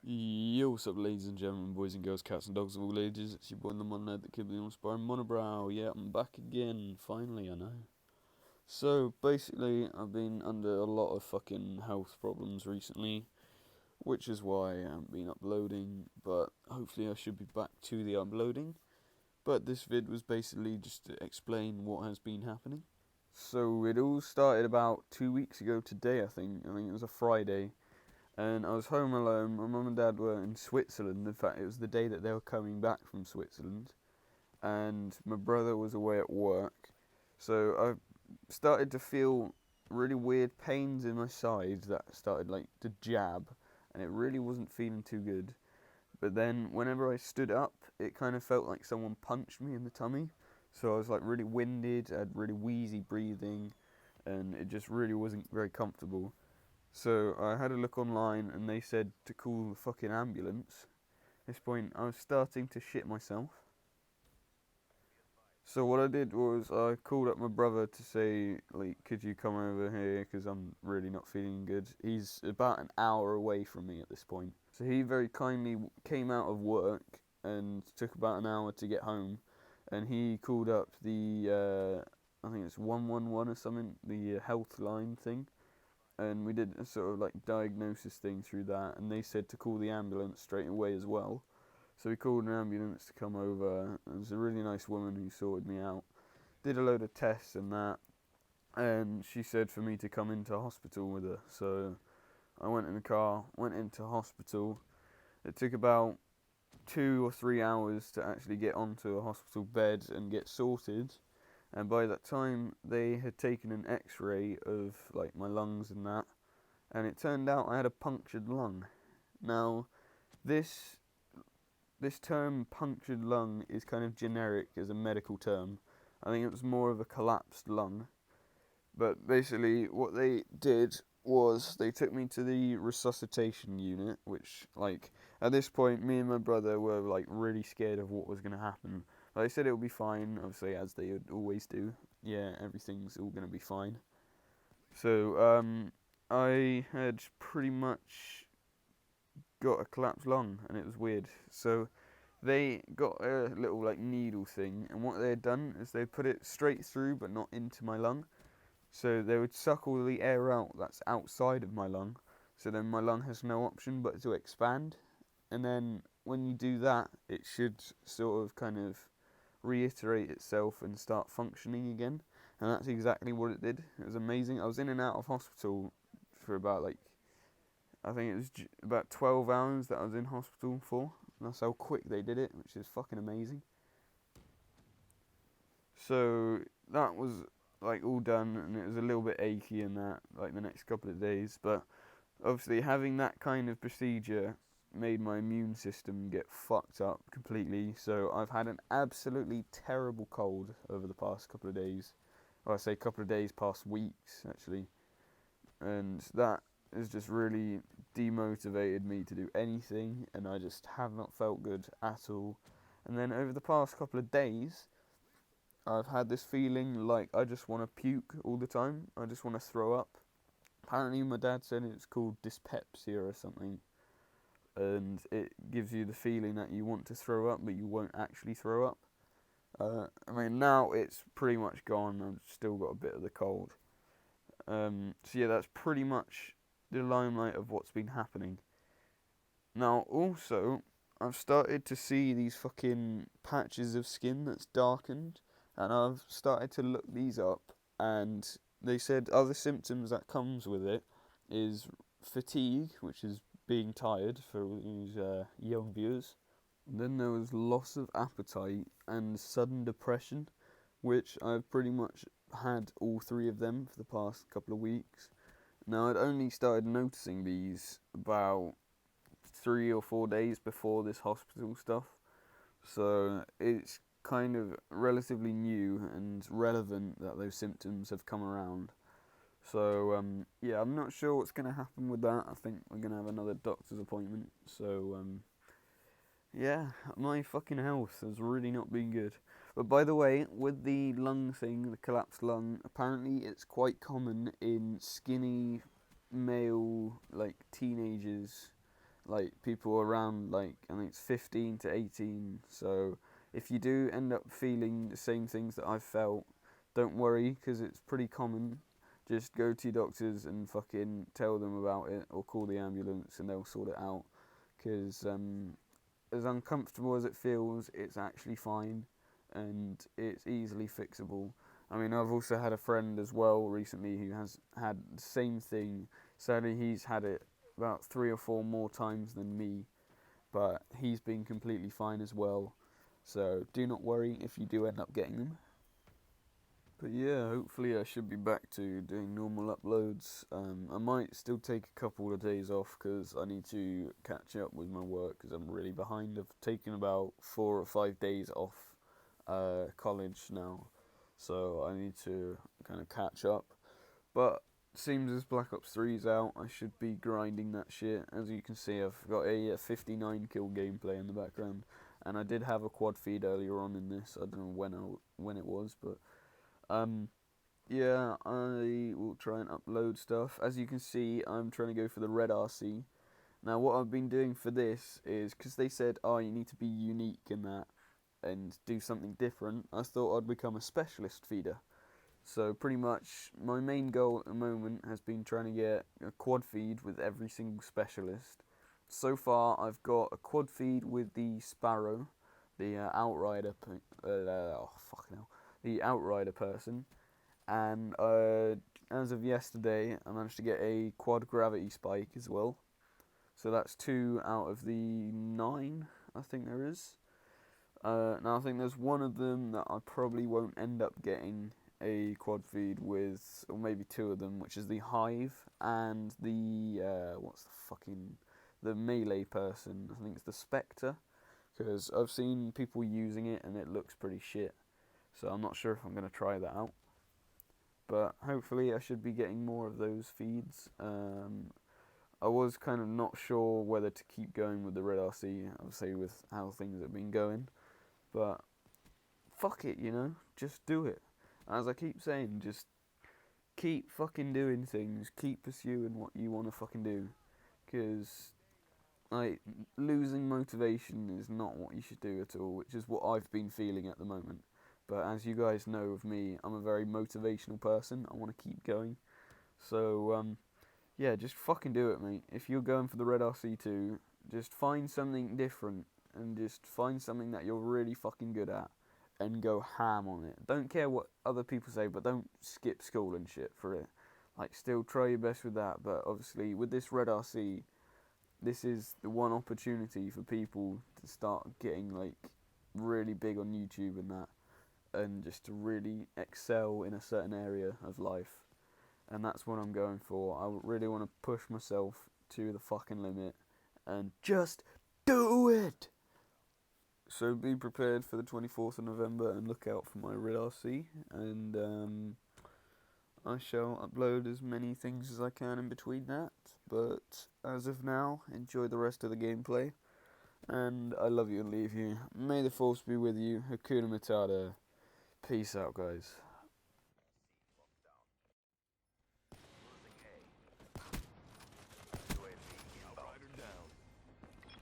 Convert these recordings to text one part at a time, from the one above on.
Yo, what's up, ladies and gentlemen, boys and girls, cats and dogs of all ages? It's your boy, the Monad, the kid with the uninspired monobrow. Yeah, I'm back again, finally, I know. So, basically, I've been under a lot of fucking health problems recently, which is why I haven't been uploading, but hopefully I should be back to the uploading. But this vid was basically just to explain what has been happening. So, it all started about 2 weeks ago today, I think. I think it was a Friday. And I was home alone. My mum and dad were in Switzerland. In fact, it was the day that they were coming back from Switzerland. And my brother was away at work. So I started to feel really weird pains in my side that started like to jab. And it really wasn't feeling too good. But then whenever I stood up, it kind of felt like someone punched me in the tummy. So I was like really winded, I had really wheezy breathing, and it just really wasn't very comfortable. So I had a look online and they said to call the fucking ambulance. At this point, I was starting to shit myself. So what I did was I called up my brother to say, like, could you come over here because I'm really not feeling good. He's about an hour away from me at this point. So he very kindly came out of work and took about an hour to get home. And he called up I think it's 111 or something, the health line thing. And we did a sort of like diagnosis thing through that, and they said to call the ambulance straight away as well. So we called an ambulance to come over. It was a really nice woman who sorted me out. Did a load of tests and that, and she said for me to come into hospital with her. So I went in the car, went into hospital. It took about 2 or 3 hours to actually get onto a hospital bed and get sorted. And by that time, they had taken an X-ray of like my lungs and that, and it turned out I had a punctured lung. Now, this this term punctured lung is kind of generic as a medical term. I think it was more of a collapsed lung. But basically, what they did was they took me to the resuscitation unit, which, like, at this point, me and my brother were, like, really scared of what was going to happen. But they said it would be fine, obviously, as they would always do. Yeah, everything's all going to be fine. So, I had pretty much got a collapsed lung, and it was weird. So they got a little like needle thing, and what they had done is they put it straight through, but not into my lung. So they would suck all the air out that's outside of my lung. So then my lung has no option but to expand. And then when you do that, it should sort of kind of reiterate itself and start functioning again. And that's exactly what it did. It was amazing. I was in and out of hospital for about like I think it was about 12 hours that I was in hospital for. That's how quick they did it, which is fucking amazing. So that was like all done, and it was a little bit achy in that, like the next couple of days. But obviously, having that kind of procedure made my immune system get fucked up completely. So I've had an absolutely terrible cold over the past couple of days. Or I say couple of days, past weeks actually, and that has just really demotivated me to do anything, and I just have not felt good at all. And then over the past couple of days, I've had this feeling like I just want to puke all the time. I just want to throw up. Apparently, my dad said it's called dyspepsia or something, and it gives you the feeling that you want to throw up, but you won't actually throw up. I mean, now it's pretty much gone. I've still got a bit of the cold. So yeah, that's pretty much the limelight of what's been happening. Now, also, I've started to see these fucking patches of skin that's darkened, and I've started to look these up, and they said other symptoms that comes with it is fatigue, which is being tired for all these young viewers. Then there was loss of appetite and sudden depression, which I've pretty much had all three of them for the past couple of weeks. Now, I'd only started noticing these about 3 or 4 days before this hospital stuff, so it's kind of relatively new and relevant that those symptoms have come around. So, yeah, I'm not sure what's going to happen with that. I think we're going to have another doctor's appointment. So, yeah, my fucking health has really not been good. But by the way, with the lung thing, the collapsed lung, apparently it's quite common in skinny male, like teenagers, like people around like I think it's 15 to 18. So if you do end up feeling the same things that I've felt, don't worry because it's pretty common. Just go to your doctors and fucking tell them about it, or call the ambulance and they'll sort it out. Because as uncomfortable as it feels, it's actually fine and it's easily fixable. I mean, I've also had a friend as well recently who has had the same thing. Sadly, he's had it about 3 or 4 more times than me, but he's been completely fine as well. So do not worry if you do end up getting them. But yeah, hopefully I should be back to doing normal uploads. I might still take a couple of days off because I need to catch up with my work because I'm really behind. I've taken about 4 or 5 days off college now, so I need to kind of catch up. But seems as Black Ops 3 is out, I should be grinding that shit. As you can see, I've got a 59 kill gameplay in the background, and I did have a quad feed earlier on in this. I don't know when it was, but yeah, I will try and upload stuff. As you can see, I'm trying to go for the red RC. Now, what I've been doing for this is, because they said, oh, you need to be unique in that and do something different, I thought I'd become a specialist feeder. So pretty much my main goal at the moment has been trying to get a quad feed with every single specialist. So far I've got a quad feed with the Sparrow, the Outrider, the Outrider person, and as of yesterday I managed to get a quad gravity spike as well. So that's 2 out of the 9 I think there is. Now I think there's one of them that I probably won't end up getting a quad feed with, or maybe 2 of them, which is the Hive and the the melee person. I think it's the Spectre, because I've seen people using it and it looks pretty shit. So I'm not sure if I'm going to try that out. But hopefully I should be getting more of those feeds. I was kind of not sure whether to keep going with the Red RC, obviously with how things have been going. But fuck it, you know, just do it. As I keep saying, just keep fucking doing things, keep pursuing what you want to fucking do. Because, like, losing motivation is not what you should do at all, which is what I've been feeling at the moment. But as you guys know of me, I'm a very motivational person. I want to keep going. So, yeah, just fucking do it, mate. If you're going for the Red RC2, just find something different and just find something that you're really fucking good at and go ham on it. Don't care what other people say, but don't skip school and shit for it. Like, still try your best with that, but obviously with this Red RC, this is the one opportunity for people to start getting, like, really big on YouTube and that, and just to really excel in a certain area of life. And that's what I'm going for. I really want to push myself to the fucking limit and just do it! So be prepared for the 24th of November and look out for my Red RC. And I shall upload as many things as I can in between that. But as of now, enjoy the rest of the gameplay. And I love you and leave you. May the force be with you. Hakuna Matata. Peace out, guys.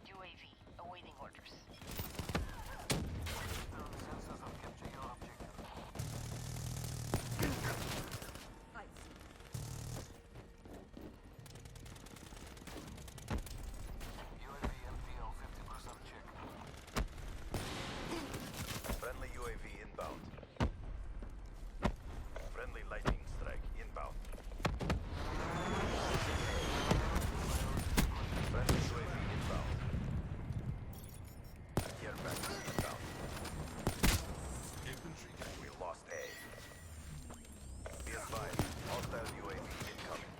UAV awaiting orders. Friendly UAV inbound. Friendly lightning strike inbound. Friendly UAV inbound. Air package inbound. Infantry. We lost A. Be advised, hostile UAV incoming.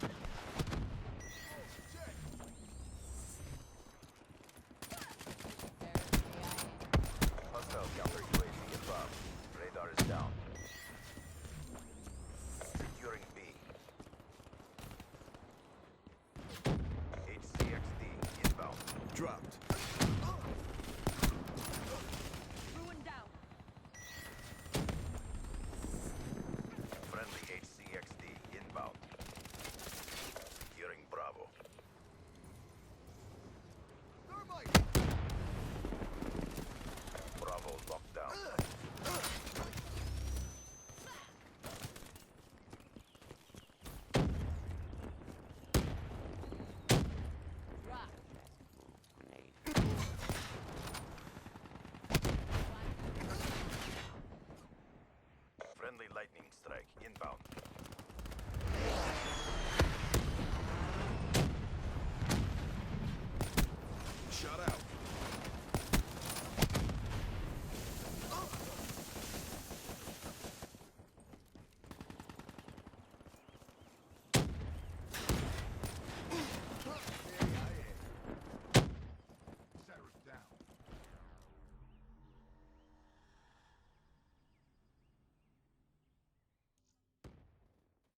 Hostile counter UAV above. Radar is down. Securing B. HCXD inbound. Dropped.